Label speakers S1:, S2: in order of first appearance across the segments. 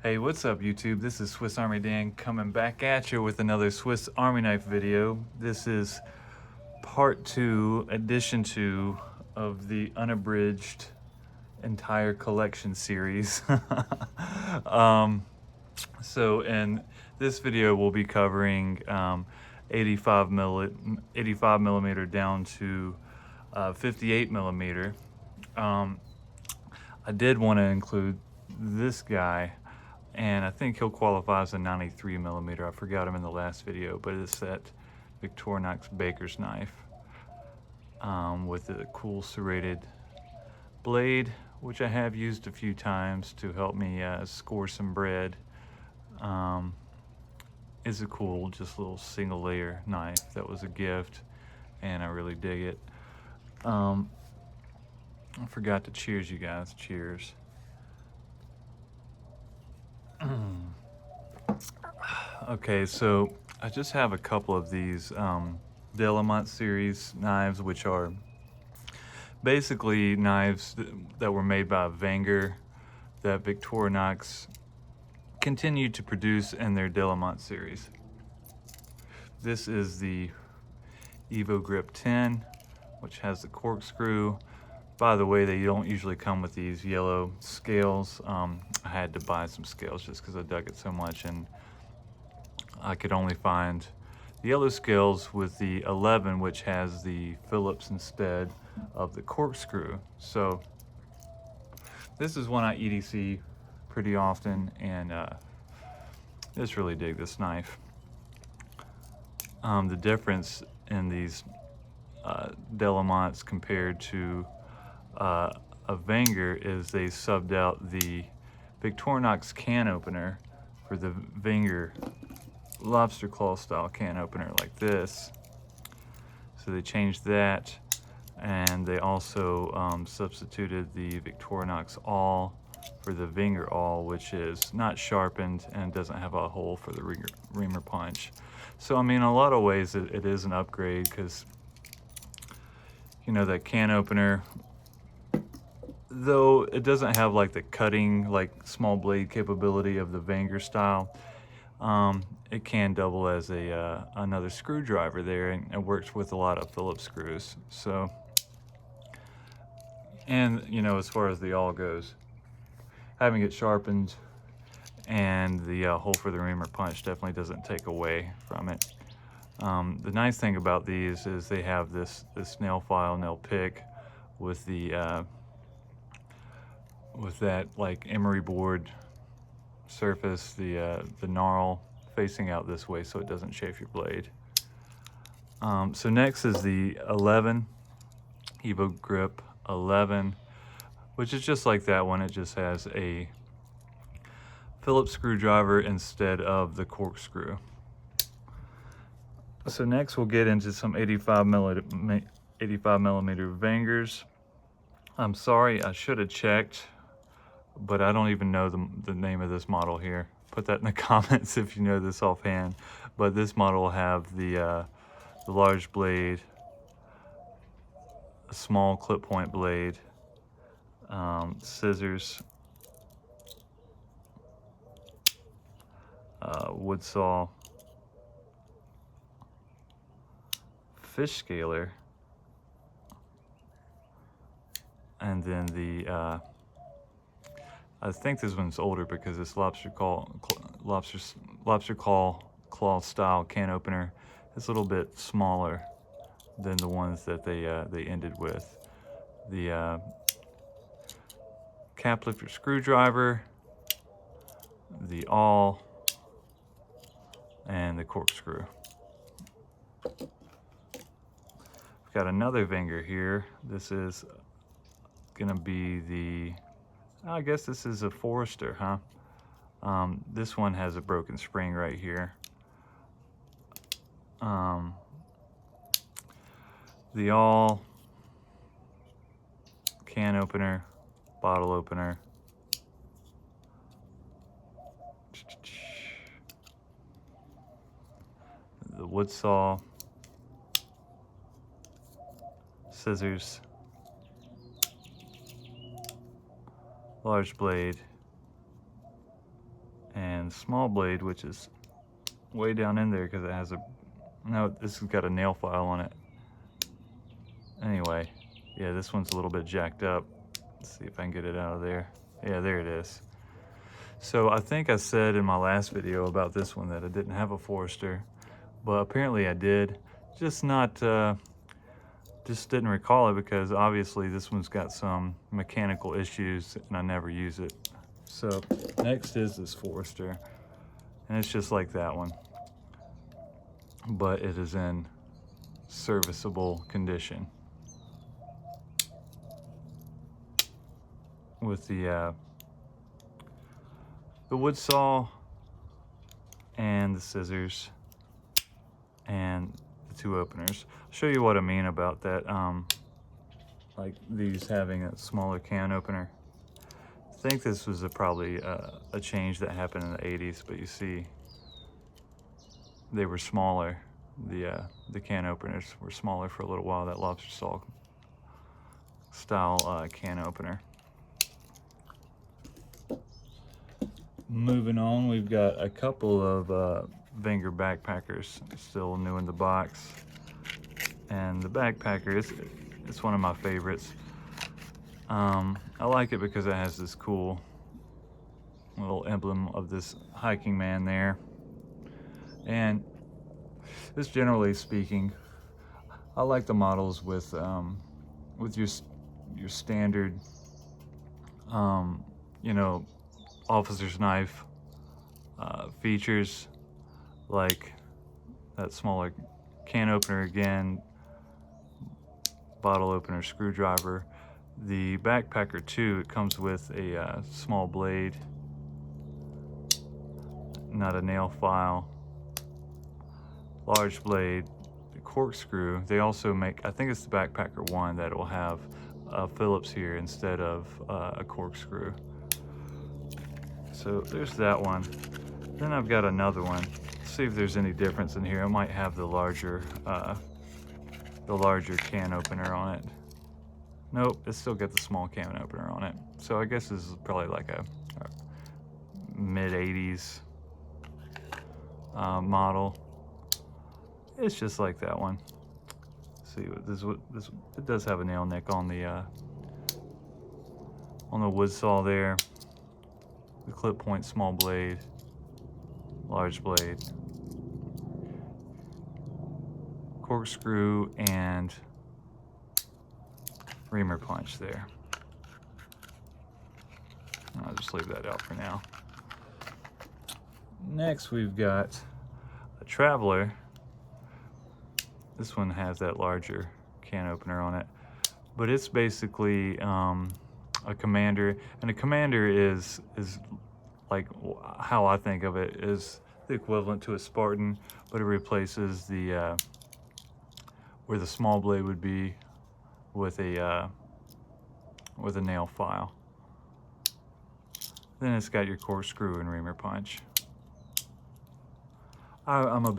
S1: Hey, what's up YouTube? This is Swiss Army Dan coming back at you with another Swiss Army knife video. This is part 2, edition 2 of the unabridged entire collection series. So in this video we'll be covering 85 millimeter down to 58 millimeter. I did want to include this guy, and I think he'll qualify as a 93 millimeter. I forgot him in the last video, but it's that Victorinox baker's knife with a cool serrated blade, which I have used a few times to help me score some bread. It's a cool, just little single layer knife. That was a gift, and I really dig it. I forgot to cheers you guys. Cheers. Okay, so I just have a couple of these Delamont series knives, which are basically knives that were made by Wenger that Victorinox continued to produce in their Delamont series. This is the Evo Grip 10, which has the corkscrew. By the way, they don't usually come with these yellow scales. I had to buy some scales just because I dug it so much, and I could only find the yellow scales with the 11, which has the Phillips instead of the corkscrew. So this is one I EDC pretty often, and just really dig this knife. The difference in these Delamonts compared to a Wenger is they subbed out the Victorinox can opener for the Wenger lobster claw style can opener like this. So they changed that, and they also substituted the Victorinox awl for the Wenger awl, which is not sharpened and doesn't have a hole for the reamer punch. So I mean, in a lot of ways it is an upgrade, because you know that can opener, though it doesn't have like the cutting, like small blade capability of the Wenger style, it can double as a another screwdriver there, and it works with a lot of Phillips screws. So, and you know, as far as the awl goes, having it sharpened and the hole for the reamer punch definitely doesn't take away from it. The nice thing about these is they have this nail file, nail pick with the with that like emery board surface, the knarl facing out this way so it doesn't chafe your blade. So next is the 11, Evo Grip 11, which is just like that one. It just has a Phillips screwdriver instead of the corkscrew. So next we'll get into some 85 millimeter Wengers. I'm sorry, I should have checked, but I don't even know the name of this model here. Put that in the comments if you know this offhand. But this model will have the large blade, a small clip point blade, scissors, wood saw, fish scaler, and then the I think this one's older because it's lobster claw style can opener. It's a little bit smaller than the ones that they ended with. The cap lifter screwdriver, the awl, and the corkscrew. We've got another Wenger here. This is gonna be the, I guess this is a Forester, huh? This one has a broken spring right here. The awl, can opener, bottle opener, the wood saw, scissors, large blade, and small blade, which is way down in there because it has a, no, this has got a nail file on it. Anyway, yeah, this one's a little bit jacked up. Let's see if I can get it out of there. Yeah, there it is. So I think I said in my last video about this one that I didn't have a Forester, but apparently I did. Just not, just didn't recall it because obviously this one's got some mechanical issues and I never use it. So next is this Forester, and it's just like that one, but it is in serviceable condition with the wood saw and the scissors and the two openers. I'll show you what I mean about that, like these having a smaller can opener. I think this was probably a change that happened in the 80s, but you see they were smaller. The can openers were smaller for a little while, that lobster saw style can opener. Moving on, we've got a couple of Wenger backpackers still new in the box, and the backpacker it's one of my favorites. I like it because it has this cool little emblem of this hiking man there, and just generally speaking, I like the models with your standard you know, officer's knife features, like that smaller can opener again, bottle opener, screwdriver. The backpacker too, it comes with a small blade, not a nail file, large blade, the corkscrew. They also make, I think it's the backpacker one that will have Phillips here instead of a corkscrew. So there's that one. Then I've got another one. Let's see if there's any difference in here. I might have the larger can opener on it. Nope, it's still got the small can opener on it. So I guess this is probably like a mid-80s model. It's just like that one. Let's see what this it does have a nail nick on the wood saw there. The clip point, small blade, large blade, corkscrew, and reamer punch there. I'll just leave that out for now. Next we've got a Traveler. This one has that larger can opener on it, but it's basically a Commander, and a Commander is like, how I think of it, is the equivalent to a Spartan, but it replaces the where the small blade would be with a nail file. Then it's got your corkscrew and reamer punch. I'm a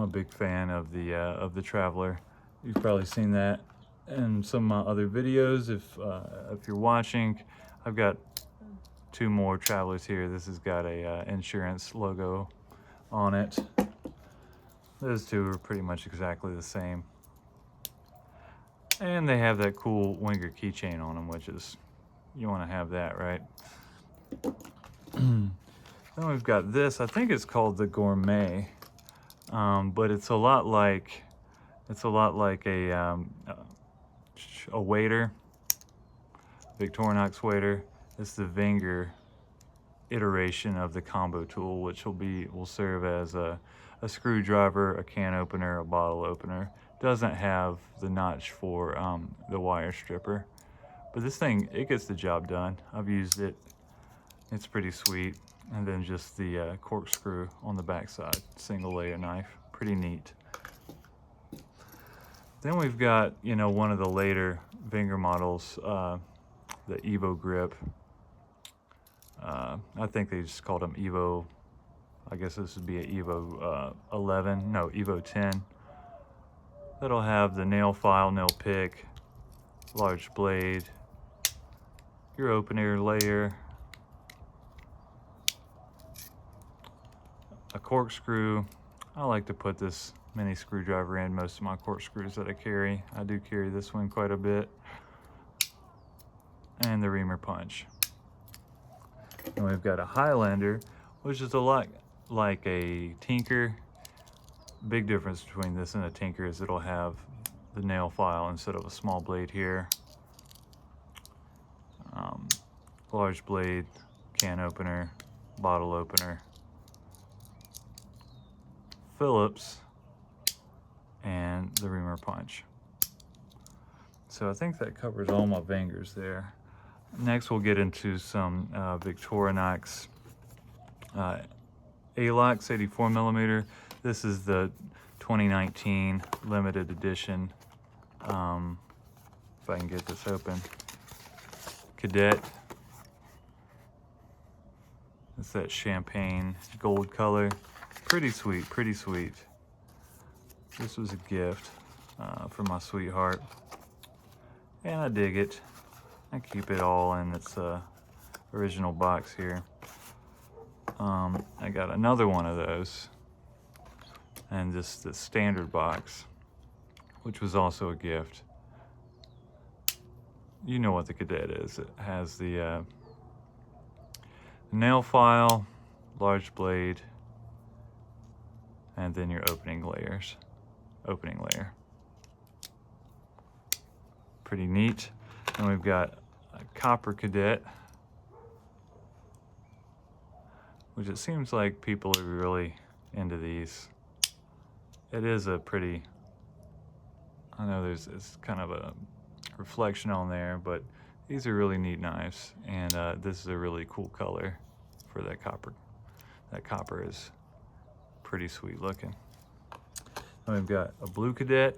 S1: big fan of the Traveler. You've probably seen that in some of my other videos. If you're watching, I've got two more Travelers here. This has got a insurance logo on it. Those two are pretty much exactly the same. And they have that cool Wenger keychain on them, which is, you want to have that, right? Then we've got this, I think it's called the Gourmet, but it's a lot like a waiter, Victorinox waiter. It's the Wenger iteration of the combo tool, which will serve as a screwdriver, a can opener, a bottle opener. Doesn't have the notch for the wire stripper, but this thing, it gets the job done. I've used it. It's pretty sweet. And then just the corkscrew on the backside, single layer knife, pretty neat. Then we've got, you know, one of the later Wenger models, the Evo Grip. I think they just called them Evo. I guess this would be an Evo 11, no, Evo 10. That'll have the nail file, nail pick, large blade, your opener layer, a corkscrew. I like to put this mini screwdriver in most of my corkscrews that I carry. I do carry this one quite a bit. And the reamer punch. And we've got a Highlander, which is a lot like a Tinker. Big difference between this and a Tinker is it'll have the nail file instead of a small blade here. Large blade, can opener, bottle opener, Phillips, and the reamer punch. So I think that covers all my Vangers there. Next we'll get into some Victorinox ALOX 84mm. This is the 2019 limited edition. If I can get this open. Cadet. It's that champagne gold color. Pretty sweet, pretty sweet. This was a gift from my sweetheart. And I dig it. I keep it all in its original box here. I got another one of those. And just the standard box, which was also a gift. You know what the Cadet is. It has the nail file, large blade, and then your opening layer. Pretty neat. And we've got a copper Cadet, which it seems like people are really into these. It is a pretty, I know it's kind of a reflection on there, but these are really neat knives, and this is a really cool color for that copper. That copper is pretty sweet looking. And we've got a blue Cadet,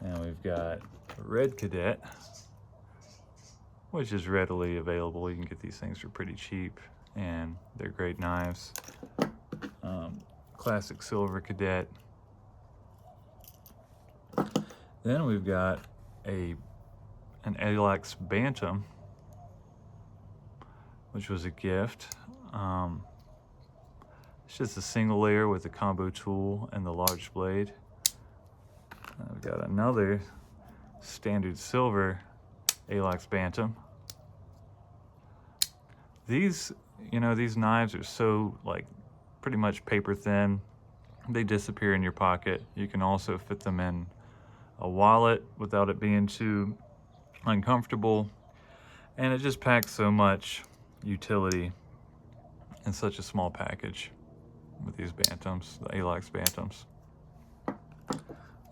S1: and we've got a red Cadet, which is readily available. You can get these things for pretty cheap, and they're great knives. Classic silver Cadet. Then we've got an ALOX Bantam, which was a gift. It's just a single layer with a combo tool and the large blade. We've got another standard silver ALOX Bantam. These, you know, these knives are so like pretty much paper thin. They disappear in your pocket. You can also fit them in a wallet without it being too uncomfortable. And it just packs so much utility in such a small package with these Bantams, the ALOX Bantams.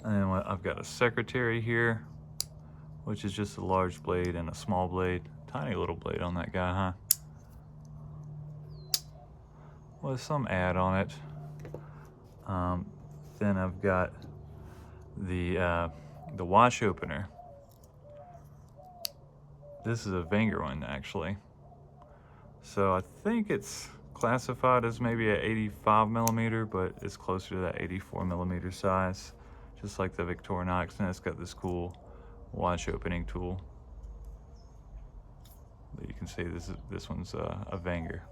S1: And then I've got a secretary here, which is just a large blade and a small blade. Tiny little blade on that guy, huh? With some add on it. Then I've got the watch opener. This is a Wenger one, actually. So I think it's classified as maybe a 85mm, but it's closer to that 84mm size, just like the Victorinox, and it's got this cool watch opening tool. You can see this one's a Wenger.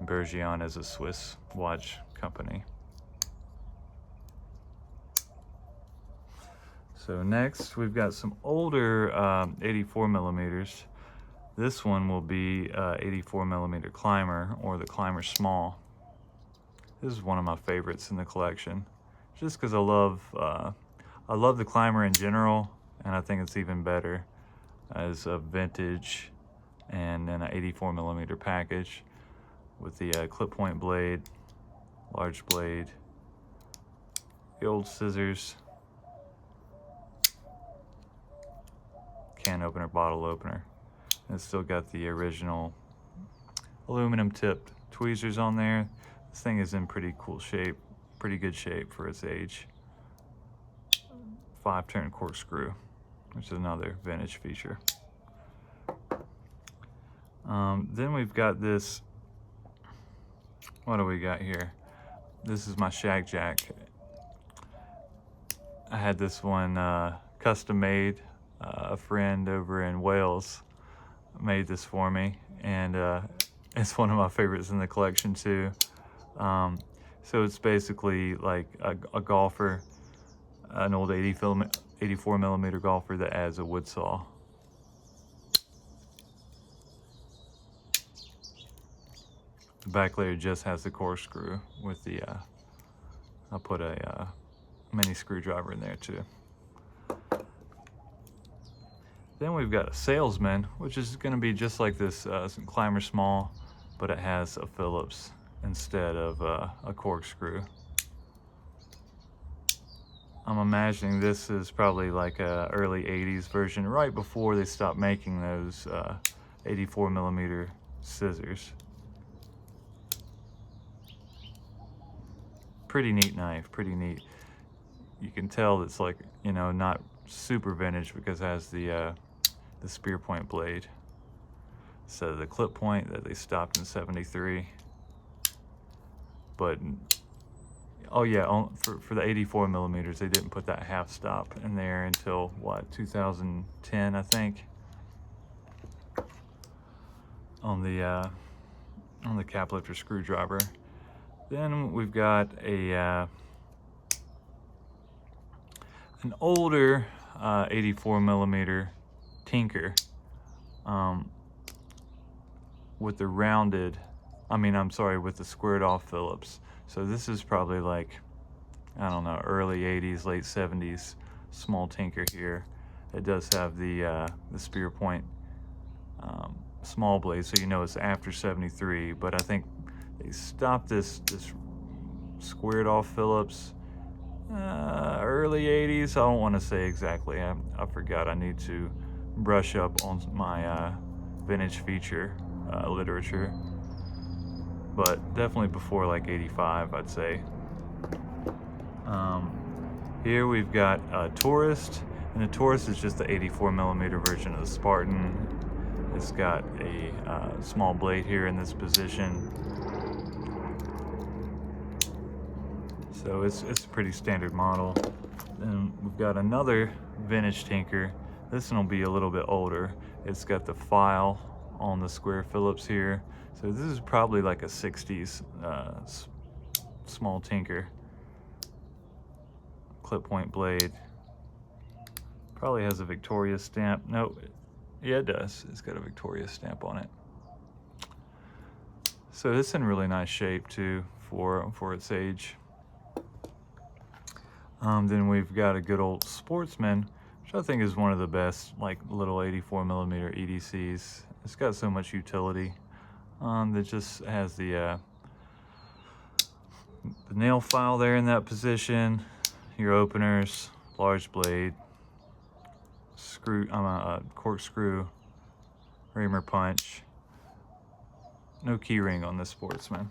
S1: Beijing is a Swiss watch company. So next we've got some older 84mm. This one will be 84mm Climber, or the Climber Small. This is one of my favorites in the collection, just because I love the Climber in general, and I think it's even better as a vintage and then an 84mm package with the clip point blade, large blade, the old scissors, can opener, bottle opener. And it's still got the original aluminum tipped tweezers on there. This thing is in pretty cool shape, pretty good shape for its age. 5-turn corkscrew, which is another vintage feature. Then we've got this, what do we got here? This is my Shag Jack. I had this one custom made. A friend over in Wales made this for me, and it's one of my favorites in the collection too. So it's basically like a golfer, an old 84 millimeter golfer that adds a wood saw. The back layer just has the corkscrew with the, I'll put a mini screwdriver in there too. Then we've got a Salesman, which is going to be just like this Climber Small, but it has a Phillips instead of a corkscrew. I'm imagining this is probably like a early 80s version, right before they stopped making those 84 millimeter scissors. Pretty neat knife, pretty neat. You can tell it's like, you know, not super vintage because it has the spear point blade instead of the clip point that they stopped in '73. But oh yeah, for the 84 millimeters, they didn't put that half stop in there until what, 2010, I think, on the cap lifter screwdriver. Then we've got an older 84 millimeter Tinker with the rounded, with the squared off Phillips. So this is probably like, I don't know, early 80s, late 70s small Tinker here. It does have the spear point small blade, so you know it's after '73, but I think they stopped this squared off Phillips early 80s. I don't want to say exactly. I forgot. I need to brush up on my vintage feature literature, but definitely before like 85, I'd say. Here we've got a Tourist, and the Tourist is just the 84 millimeter version of the Spartan. It's got a small blade here in this position. So it's a pretty standard model. Then we've got another vintage Tinker. This one will be a little bit older. It's got the file on the square Phillips here. So this is probably like a 60s small Tinker. Clip point blade. Probably has a Victoria stamp. Nope. Yeah, it does. It's got a Victoria stamp on it. So it's in really nice shape too for its age. Then we've got a good old Sportsman, which I think is one of the best, like little 84 millimeter EDCs. It's got so much utility. That just has the nail file there in that position, your openers, large blade, corkscrew, reamer punch. No key ring on this Sportsman.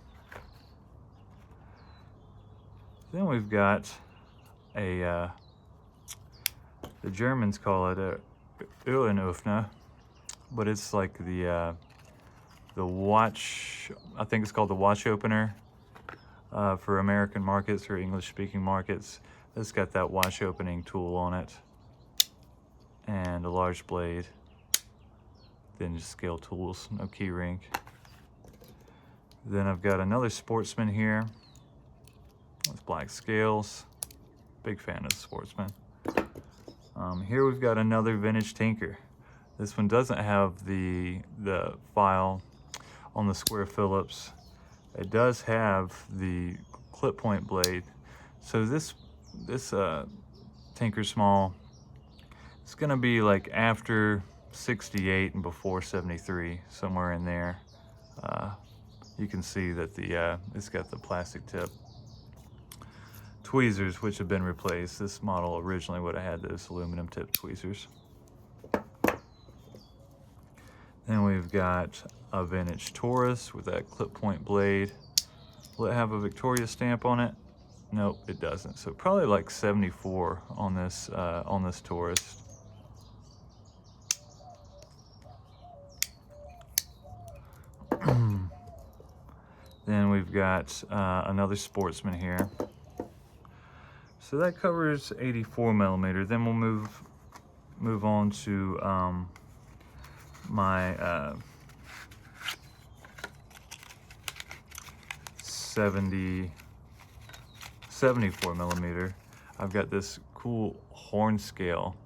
S1: Then we've got the Germans call it a Uhrenöffner, but it's like the watch, I think it's called the watch opener for American markets or English speaking markets. It's got that watch opening tool on it and a large blade, then just scale tools, no key ring. Then I've got another Sportsman here with black scales. Big fan of the Sportsman. Here we've got another vintage Tinker. This one doesn't have the file on the square Phillips. It does have the clip point blade. So this Tinker Small, it's gonna be like after 68 and before 73, somewhere in there. You can see that it's got the plastic tip tweezers, which have been replaced. This model originally would have had those aluminum tip tweezers. Then we've got a vintage Taurus with that clip point blade. Will it have a Victoria stamp on it? Nope, it doesn't. So probably like 74 on this Taurus. Then we've got another Sportsman here. So that covers 84 millimeter. Then we'll move on to my 74 millimeter. I've got this cool horn scale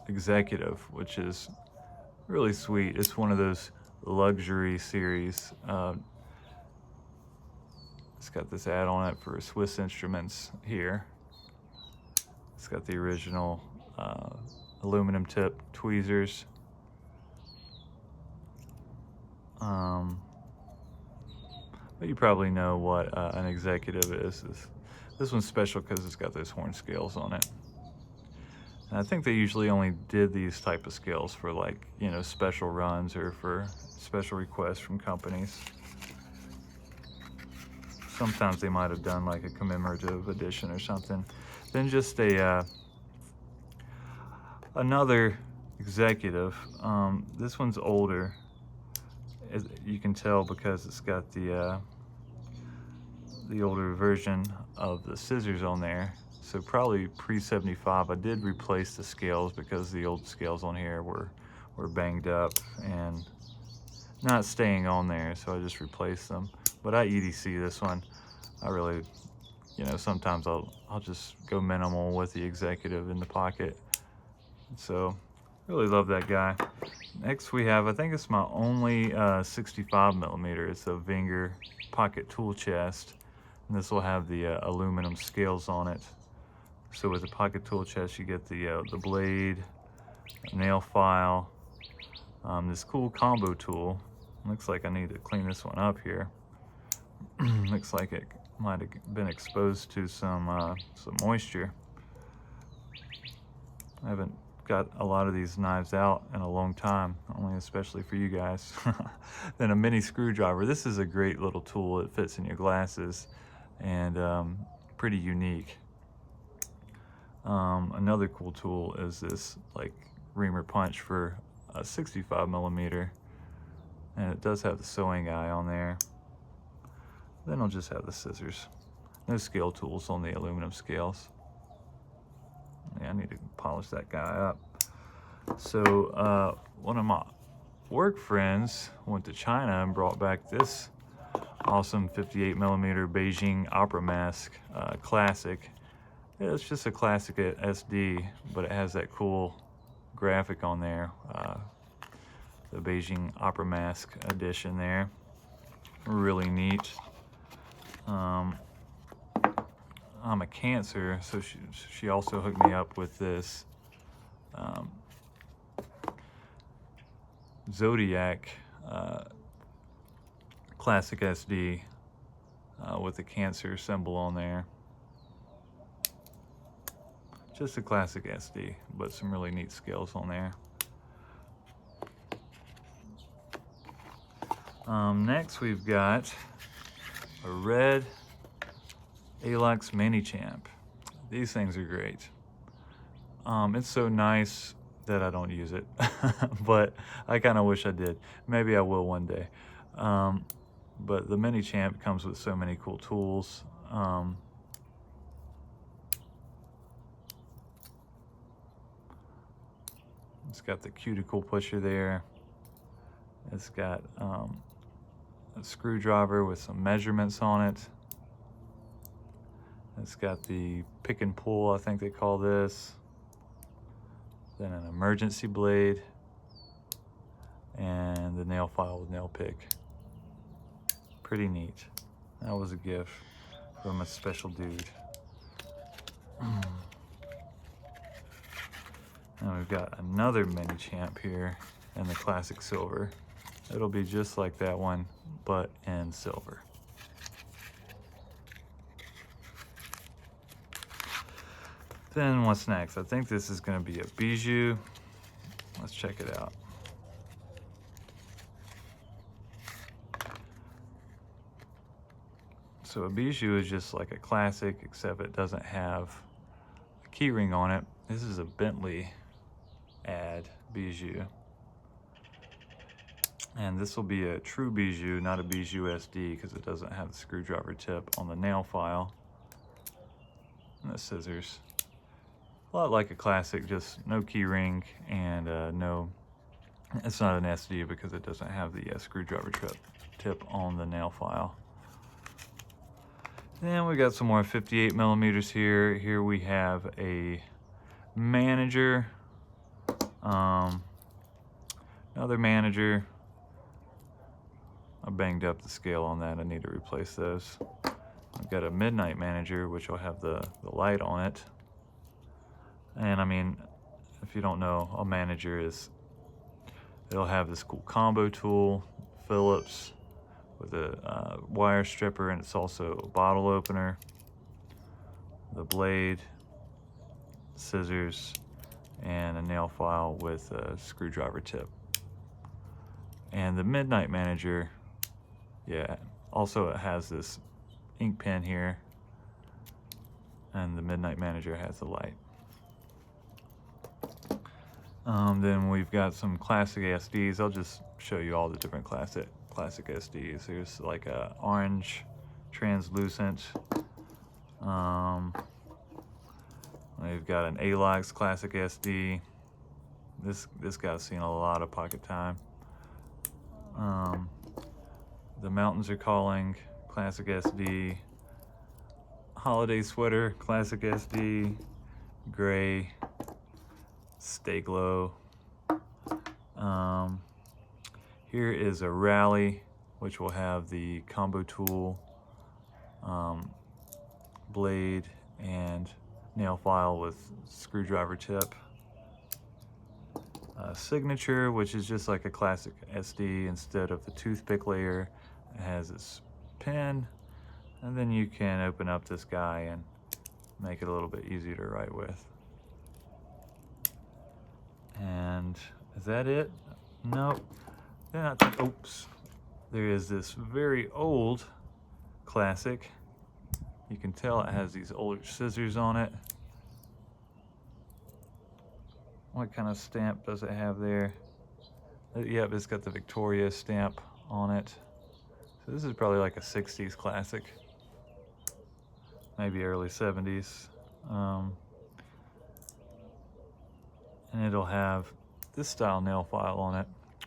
S1: executive, which is really sweet. It's one of those luxury series. It's got this ad on it for Swiss Instruments here. It's got the original aluminum tip tweezers. But you probably know what an executive is. This one's special because it's got those horn scales on it. And I think they usually only did these type of scales for, like, you know, special runs or for special requests from companies. Sometimes they might have done like a commemorative edition or something. Then just another executive. This one's older. You can tell because it's got the older version of the scissors on there. So probably pre-75. I did replace the scales because the old scales on here were banged up and not staying on there, so I just replaced them. But I EDC this one. I really, you know, sometimes I'll just go minimal with the executive in the pocket. So really love that guy. Next we have, I think it's my only 65 millimeter. It's a Wenger pocket tool chest, and this will have the aluminum scales on it. So with the pocket tool chest, you get the blade, nail file, this cool combo tool. Looks like I need to clean this one up here. Looks like it might have been exposed to some moisture. I haven't got a lot of these knives out in a long time, only especially for you guys. Then a mini screwdriver. This is a great little tool. It fits in your glasses and pretty unique. Another cool tool is this like reamer punch for a 65 millimeter, and it does have the sewing eye on there. Then I'll just have the scissors. No scale tools on the aluminum scales. Yeah, I need to polish that guy up. So one of my work friends went to China and brought back this awesome 58 millimeter Beijing opera mask classic. Yeah, it's just a classic SD, but it has that cool graphic on there, the Beijing opera mask edition there. Really neat. I'm a Cancer, so she also hooked me up with this Zodiac classic SD with the Cancer symbol on there. Just a classic SD, but some really neat scales on there. Next we've got a red Alux Mini Champ. These things are great. It's so nice that I don't use it, but I kind of wish I did. Maybe I will one day. But the Mini Champ comes with so many cool tools. It's got the cuticle pusher there. It's got a screwdriver with some measurements on it. It's got the pick and pull, I think they call this. Then an emergency blade and the nail file with nail pick. Pretty neat. That was a gift from a special dude. And we've got another Mini Champ here in the classic silver. It'll be just like that one, but in silver. Then what's next? I think this is going to be a Bijou. Let's check it out. So a Bijou is just like a classic, except it doesn't have a key ring on it. This is a Bentley Ad Bijou. And this will be a true Bijou, not a Bijou SD, because it doesn't have the screwdriver tip on the nail file. And the scissors. A lot like a classic, just no key ring and no It's not an SD because it doesn't have the screwdriver tip on the nail file. Then we got some more 58 millimeters here. Here we have a manager, another manager. I banged up the scale on that. I need to replace those. I've got a midnight manager, which will have the light on it. And I mean, if you don't know, a manager is, it'll have this cool combo tool, Phillips, with a wire stripper, and it's also a bottle opener, the blade, scissors, and a nail file with a screwdriver tip. And the midnight manager, yeah, also it has this ink pen here, and the midnight manager has the light. Then we've got some classic SDs. I'll just show you all the different classic SDs. There's like a orange translucent. We've got an Alox classic SD. This guy's seen a lot of pocket time. The Mountains Are Calling classic SD. Holiday Sweater classic SD. Gray. Stay Glow. Here is a Rally, which will have the combo tool, blade, and nail file with screwdriver tip. Signature, which is just like a classic SD. Instead of the toothpick layer, it has this pen, and then you can open up this guy and make it a little bit easier to write with. And is that it? Nope. They're not. Oops. There is this very old classic. You can tell it has these older scissors on it. What kind of stamp does it have there? Yep, it's got the Victoria stamp on it. So this is probably like a 60s classic. Maybe early 70s. And it'll have this style nail file on it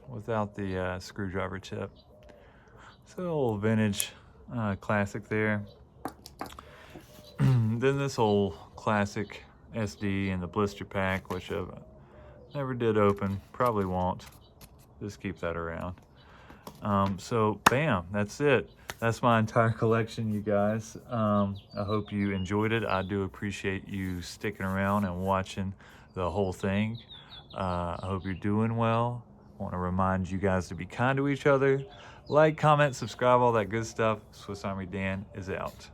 S1: without the screwdriver tip. So a little vintage classic there. Then this old classic SD in the blister pack, which I never did open, probably won't. Just keep that around. So bam, that's it. That's my entire collection, you guys. I hope you enjoyed it. I do appreciate you sticking around and watching the whole thing. I hope you're doing well. I want to remind you guys to be kind to each other. Like, comment, subscribe, all that good stuff. Swiss Army Dan is out.